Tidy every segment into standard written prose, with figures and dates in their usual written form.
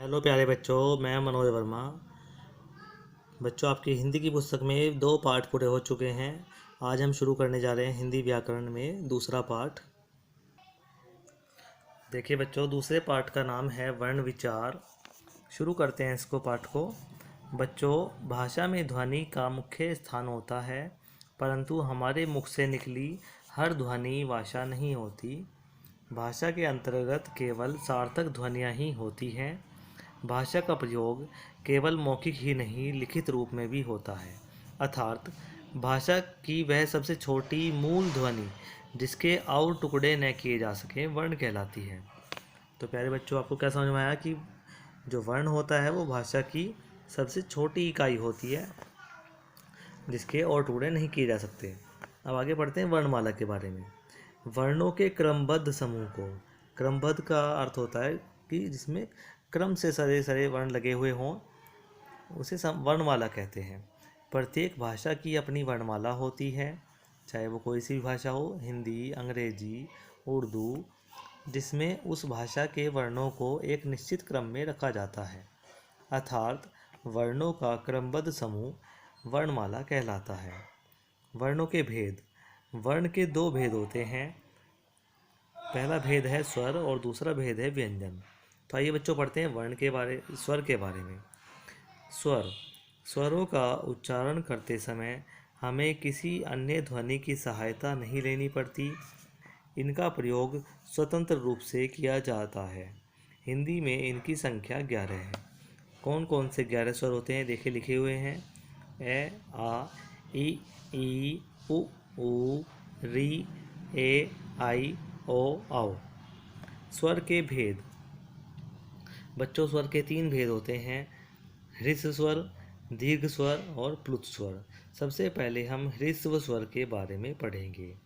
Hello प्यारे बच्चों, मैं मनोज वर्मा। बच्चों, आपकी हिंदी की पुस्तक में 2 पाठ पूरे हो चुके हैं। आज हम शुरू करने जा रहे हैं हिंदी व्याकरण में दूसरा पाठ। देखिए बच्चों, दूसरे पाठ का नाम है वर्ण विचार। शुरू करते हैं इसको पाठ को। बच्चों, भाषा में ध्वनि का मुख्य स्थान होता है, परंतु हमारे मुख से निकली हर ध्वनि भाषा नहीं होती। भाषा के अंतर्गत केवल सार्थक ध्वनियाँ ही होती हैं। भाषा का प्रयोग केवल मौखिक ही नहीं, लिखित रूप में भी होता है। अर्थात भाषा की वह सबसे छोटी मूल ध्वनि जिसके और टुकड़े न किए जा सकें वर्ण कहलाती है। तो प्यारे बच्चों, आपको क्या समझ में आया कि जो वर्ण होता है वो भाषा की सबसे छोटी इकाई होती है जिसके और टुकड़े नहीं किए जा सकते। अब आगे बढ़ते हैं वर्णमाला के बारे में। वर्णों के क्रमबद्ध समूह को, क्रमबद्ध का अर्थ होता है कि जिसमें क्रम से सारे सारे वर्ण लगे हुए हों, उसे वर्णमाला कहते हैं। प्रत्येक भाषा की अपनी वर्णमाला होती है, चाहे वो कोई सी भी भाषा हो, हिंदी, अंग्रेजी, उर्दू, जिसमें उस भाषा के वर्णों को एक निश्चित क्रम में रखा जाता है। अर्थात वर्णों का क्रमबद्ध समूह वर्णमाला कहलाता है। वर्णों के भेद। वर्ण के 2 भेद होते हैं। पहला भेद है स्वर और दूसरा भेद है व्यंजन। तो आइए बच्चों पढ़ते हैं स्वर के बारे में। स्वर। स्वरों का उच्चारण करते समय हमें किसी अन्य ध्वनि की सहायता नहीं लेनी पड़ती। इनका प्रयोग स्वतंत्र रूप से किया जाता है। हिंदी में इनकी संख्या 11 है। कौन कौन से 11 स्वर होते हैं देखिए, लिखे हुए हैं। ए, आ, ई, उ, री, ए, आई, ओ, आओ। स्वर के भेद। बच्चों, स्वर के 3 भेद होते हैं: ह्रस्व स्वर, दीर्घ स्वर और प्लुत स्वर। सबसे पहले हम ह्रस्व स्वर के बारे में पढ़ेंगे।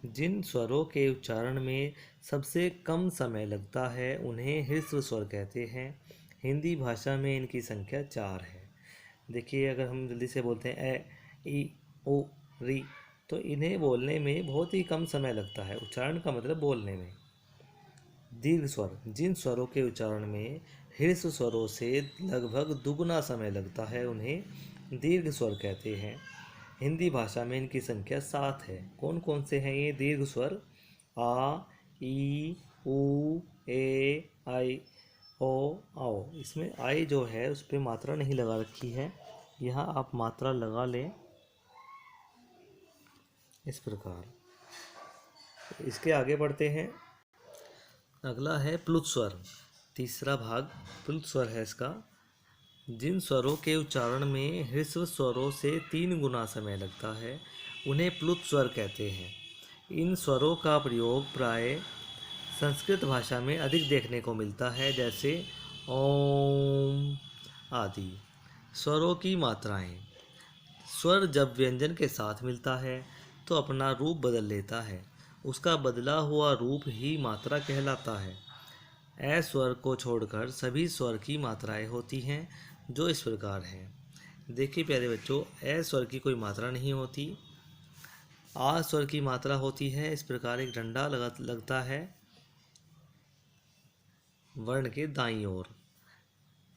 जिन स्वरों के उच्चारण में सबसे कम समय लगता है उन्हें ह्रस्व स्वर कहते हैं। हिंदी भाषा में इनकी संख्या 4 है। देखिए, अगर हम जल्दी से बोलते हैं ए, ई, उ, री, तो इन्हें बोलने में बहुत ही कम समय लगता है, उच्चारण का मतलब बोलने में। दीर्घ स्वर। जिन स्वरों के उच्चारण में ह्रस्व स्वरों से लगभग दुगुना समय लगता है उन्हें दीर्घ स्वर कहते हैं। हिंदी भाषा में इनकी संख्या 7 है। कौन कौन से हैं ये दीर्घ स्वर? आ, ई, उ, ए, आई, ओ, आओ। इसमें आई जो है उस पर मात्रा नहीं लगा रखी है, यहाँ आप मात्रा लगा लें इस प्रकार। इसके आगे बढ़ते हैं। अगला है प्लुत स्वर। तीसरा भाग प्लुत स्वर है इसका। जिन स्वरों के उच्चारण में ह्रस्व स्वरों से 3 गुना समय लगता है उन्हें प्लुत स्वर कहते हैं। इन स्वरों का प्रयोग प्राय संस्कृत भाषा में अधिक देखने को मिलता है, जैसे ओम आदि। स्वरों की मात्राएं। स्वर जब व्यंजन के साथ मिलता है तो अपना रूप बदल लेता है। उसका बदला हुआ रूप ही मात्रा कहलाता है। ए स्वर को छोड़कर सभी स्वर की मात्राएं होती हैं, जो इस प्रकार हैं। देखिए प्यारे बच्चों, ए स्वर की कोई मात्रा नहीं होती। आ स्वर की मात्रा होती है। इस प्रकार एक डंडा लगता है वर्ण के दाईं ओर।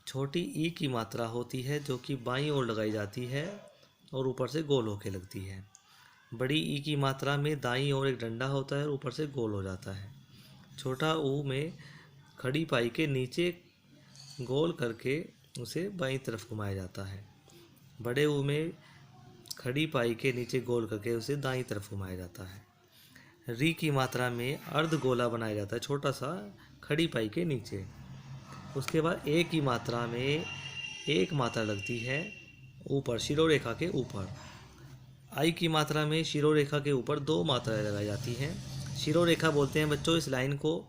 छोटी ई की मात्रा होती है जो कि बाईं ओर लगाई जाती है और ऊपर से गोल होके लगती है। बड़ी ई की मात्रा में दाईं ओर एक डंडा होता है और ऊपर से गोल हो जाता है। छोटा ऊ में खड़ी पाई के नीचे गोल करके उसे बाईं तरफ घुमाया जाता है। बड़े ऊ में खड़ी पाई के नीचे गोल करके उसे दाईं तरफ घुमाया जाता है। री की मात्रा में अर्ध गोला बनाया जाता है, छोटा सा, खड़ी पाई के नीचे। उसके बाद ए की मात्रा में एक मात्रा लगती है ऊपर, शिरोरेखा के ऊपर। आई की मात्रा में शिरोरेखा के ऊपर 2 मात्राएं लगाई जाती हैं। शिरोरेखा बोलते हैं बच्चों इस लाइन को।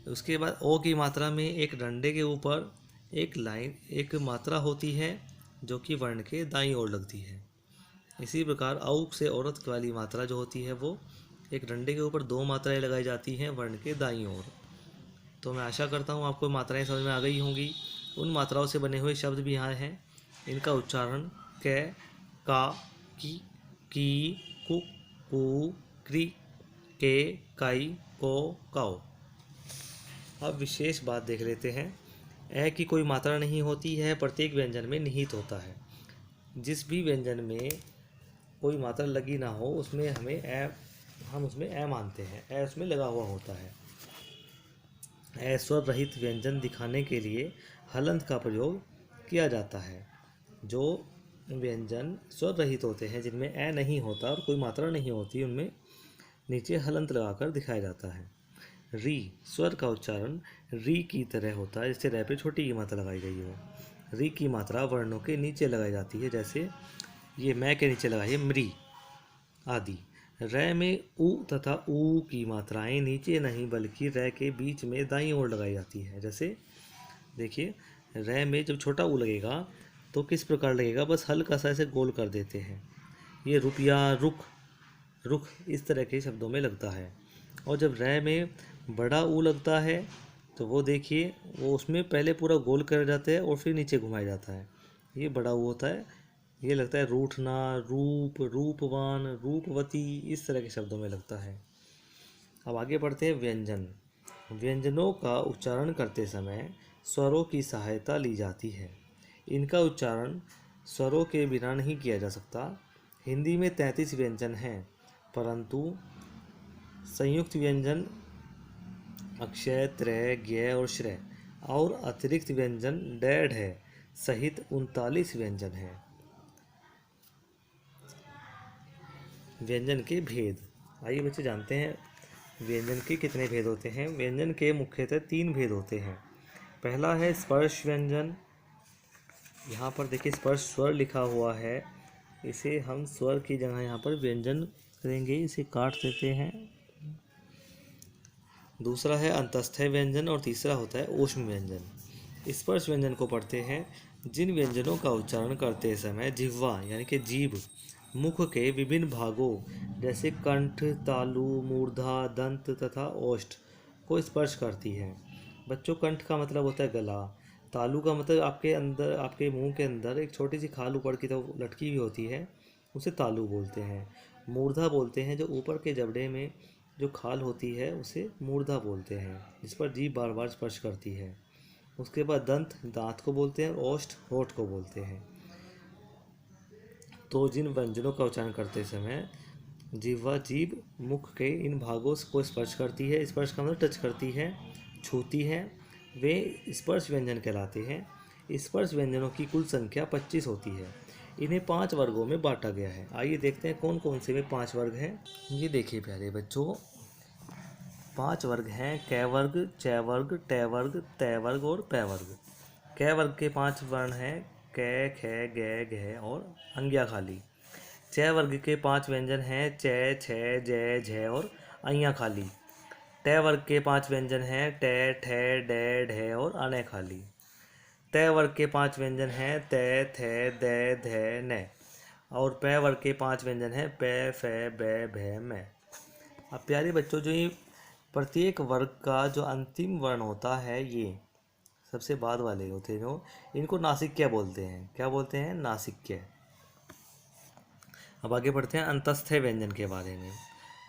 उसके बाद ओ की मात्रा में एक डंडे के ऊपर एक मात्रा होती है जो कि वर्ण के दाईं ओर लगती है। इसी प्रकार औ से औरत वाली मात्रा जो होती है वो एक डंडे के ऊपर 2 मात्राएं लगाई जाती हैं वर्ण के दाईं ओर। तो मैं आशा करता हूँ आपको मात्राएं समझ में आ गई होंगी। उन मात्राओं से बने हुए शब्द भी यहाँ हैं। इनका उच्चारण कै, का, की, कु, क्री, के, काई, को, काओ। अब विशेष बात देख लेते हैं। ए की कोई मात्रा नहीं होती है, प्रत्येक व्यंजन में निहित होता है। जिस भी व्यंजन में कोई मात्रा लगी ना हो उसमें हम उसमें ए मानते हैं, ए उसमें लगा हुआ होता है। ए स्वर रहित व्यंजन दिखाने के लिए हलंत का प्रयोग किया जाता है। जो व्यंजन स्वर रहित होते हैं, जिनमें ए नहीं होता और कोई मात्रा नहीं होती, उनमें नीचे हलंत लगाकर दिखाया जाता है। री स्वर का उच्चारण री की तरह होता है, जैसे रे पे छोटी की मात्रा लगाई गई हो। री की मात्रा वर्णों के नीचे लगाई जाती है, जैसे ये मैं के नीचे लगाई है मृ आदि। रै में उ तथा ऊ की मात्राएं नीचे नहीं बल्कि रै के बीच में दाईं ओर लगाई जाती है। जैसे देखिए, रै में जब छोटा ऊ लगेगा तो किस प्रकार लगेगा, बस हल्का सा ऐसे गोल कर देते हैं। ये रुपया, रुख, रुख इस तरह के शब्दों में लगता है। और जब रै में बड़ा ऊ लगता है तो वो देखिए, वो उसमें पहले पूरा गोल कर जाते हैं और फिर नीचे घुमाया जाता है। ये बड़ा ऊ होता है। ये लगता है रूठना, रूप, रूपवान, रूपवती इस तरह के शब्दों में लगता है। अब आगे बढ़ते हैं व्यंजन। व्यंजनों का उच्चारण करते समय स्वरों की सहायता ली जाती है। इनका उच्चारण स्वरों के बिना नहीं किया जा सकता। हिंदी में 33 व्यंजन हैं, परंतु संयुक्त व्यंजन अक्षय, त्रय, ज्ञ और श्रय और अतिरिक्त व्यंजन डेढ़ है सहित 39 व्यंजन हैं। व्यंजन के भेद। आइए बच्चे जानते हैं व्यंजन के कितने भेद होते हैं। व्यंजन के मुख्यतः 3 भेद होते हैं। पहला है स्पर्श व्यंजन। यहाँ पर देखिए स्पर्श स्वर लिखा हुआ है, इसे हम स्वर की जगह यहाँ पर व्यंजन करेंगे, इसे काट देते हैं। दूसरा है अंतस्थ व्यंजन और तीसरा होता है ऊष्म व्यंजन। स्पर्श व्यंजन को पढ़ते हैं जिन व्यंजनों का उच्चारण करते समय जिह्वा यानी कि जीभ मुख के विभिन्न भागों जैसे कंठ, तालु, मूर्धा, दंत तथा ओष्ठ को स्पर्श करती है। बच्चों, कंठ का मतलब होता है गला। तालु का मतलब आपके अंदर, आपके मुंह के अंदर एक छोटी सी खाल ऊपर की तरफ लटकी हुई होती है, उसे तालु बोलते हैं। मूर्धा बोलते हैं जो ऊपर के जबड़े में जो खाल होती है उसे मूर्धा बोलते हैं, जिस पर जीभ बार बार स्पर्श करती है। उसके बाद दंत दांत को बोलते हैं, ओष्ठ होठ को बोलते हैं। तो जिन व्यंजनों का उच्चारण करते समय जिह्वा जीभ मुख के इन भागों को स्पर्श करती है, स्पर्श का मतलब टच करती है, छूती है, वे स्पर्श व्यंजन कहलाते हैं। स्पर्श व्यंजनों की कुल संख्या 25 होती है। इन्हें 5 वर्गों में बांटा गया है। आइए देखते हैं कौन कौन से में 5 वर्ग हैं। ये देखिए प्यारे बच्चों, 5 वर्ग हैं। कै वर्ग, चै वर्ग, टै वर्ग, तै वर्ग और पै वर्ग। कै वर्ग के 5 वर्ण हैं कै, ख, ग, घ और अंग्या खाली। चै वर्ग के 5 व्यंजन हैं चै, छ, जय, झ और अइयाँ खाली। टै वर्ग के 5 व्यंजन हैं टै, ठै, डै, ढै और अने खाली। तै वर्ग के 5 व्यंजन हैं तै, थे, दै, धै, नै और पै वर्ग के 5 व्यंजन हैं पै, फै, बै, भै, मै। अब प्यारे बच्चों, जो ये प्रत्येक वर्ग का जो अंतिम वर्ण होता है, ये सबसे बाद वाले होते हैं, जो इनको नासिक्य बोलते हैं। क्या बोलते हैं? नासिक्य। अब आगे बढ़ते हैं अंतस्थ व्यंजन के बारे में।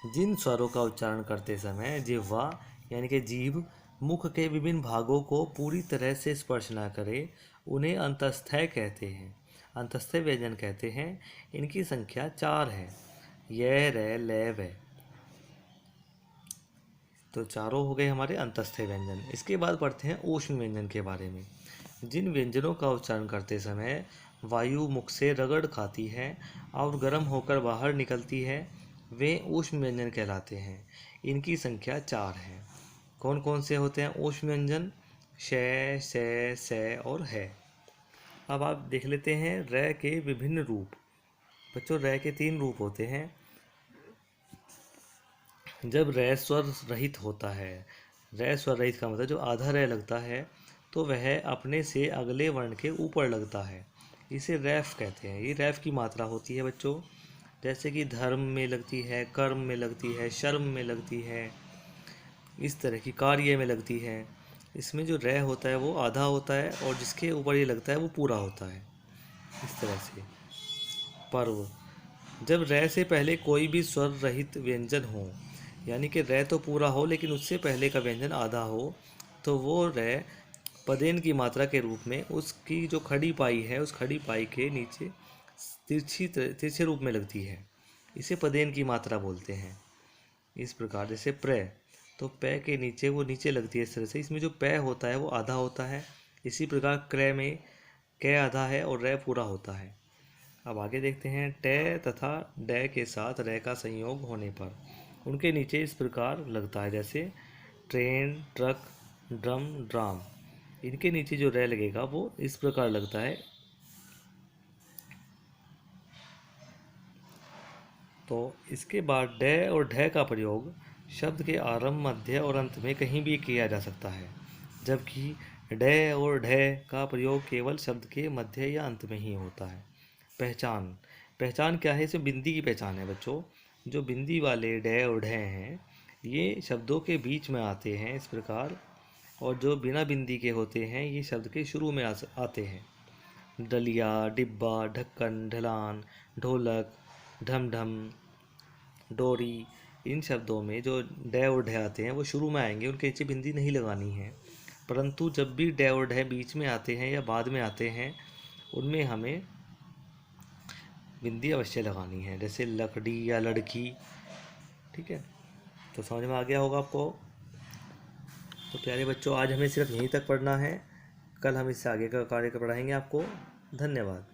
जिन स्वरों का उच्चारण करते समय जिह्वा यानी कि जीभ मुख के विभिन्न भागों को पूरी तरह से स्पर्श न करे, उन्हें अंतस्थय कहते हैं, अंतस्थ व्यंजन कहते हैं। इनकी संख्या 4 है, य, रै, लै, वै। तो चारों हो गए हमारे अंतस्थ व्यंजन। इसके बाद पढ़ते हैं ऊष्म व्यंजन के बारे में। जिन व्यंजनों का उच्चारण करते समय वायु मुख से रगड़ खाती है और गर्म होकर बाहर निकलती है, वे ऊष्म व्यंजन कहलाते हैं। इनकी संख्या 4 है। कौन कौन से होते हैं ऊष्म व्यंजन? शय, से, से और है। अब आप देख लेते हैं रै के विभिन्न रूप। बच्चों, रै के 3 रूप होते हैं। जब रै स्वर रहित होता है, रै स्वर रहित का मतलब जो आधा रै लगता है तो वह अपने से अगले वर्ण के ऊपर लगता है, इसे रैफ कहते हैं। ये रैफ की मात्रा होती है बच्चों, जैसे कि धर्म में लगती है, कर्म में लगती है, शर्म में लगती है, इस तरह की कार्य में लगती है। इसमें जो रै होता है वो आधा होता है और जिसके ऊपर ये लगता है वो पूरा होता है, इस तरह से। पर्व, जब रै से पहले कोई भी स्वर रहित व्यंजन हो, यानी कि रै तो पूरा हो लेकिन उससे पहले का व्यंजन आधा हो, तो वो रै पदेन की मात्रा के रूप में उसकी जो खड़ी पाई है उस खड़ी पाई के नीचे तिरछे रूप में लगती है, इसे पदेन की मात्रा बोलते हैं। इस प्रकार जैसे प्र, तो पै के नीचे वो नीचे लगती है इस तरह से, इसमें जो पै होता है वो आधा होता है। इसी प्रकार क्रय में कै आधा है और रै पूरा होता है। अब आगे देखते हैं, टे तथा डै के साथ रै का संयोग होने पर उनके नीचे इस प्रकार लगता है, जैसे ट्रेन, ट्रक, ड्रम, ड्राम। इनके नीचे जो रै लगेगा वो इस प्रकार लगता है। तो इसके बाद डै और ढै का प्रयोग शब्द के आरंभ, मध्य और अंत में कहीं भी किया जा सकता है, जबकि डै और ढै का प्रयोग केवल शब्द के मध्य या अंत में ही होता है। पहचान, पहचान क्या है? इसमें बिंदी की पहचान है बच्चों। जो बिंदी वाले डै और ढै हैं ये शब्दों के बीच में आते हैं इस प्रकार, और जो बिना बिंदी के होते हैं ये शब्द के शुरू में आते हैं। डलिया, डिब्बा, ढक्कन, ढलान, ढोलक, ढमढम, डोरी, इन शब्दों में जो डै और ढै आते हैं वो शुरू में आएंगे, उनके नीचे बिंदी नहीं लगानी है। परंतु जब भी डै और ढै बीच में आते हैं या बाद में आते हैं उनमें हमें बिंदी अवश्य लगानी है, जैसे लकड़ी या लड़की। ठीक है, तो समझ में आ गया होगा आपको। तो प्यारे बच्चों, आज हमें सिर्फ यहीं तक पढ़ना है, कल हम इससे आगे का कार्य पढ़ाएंगे आपको। धन्यवाद।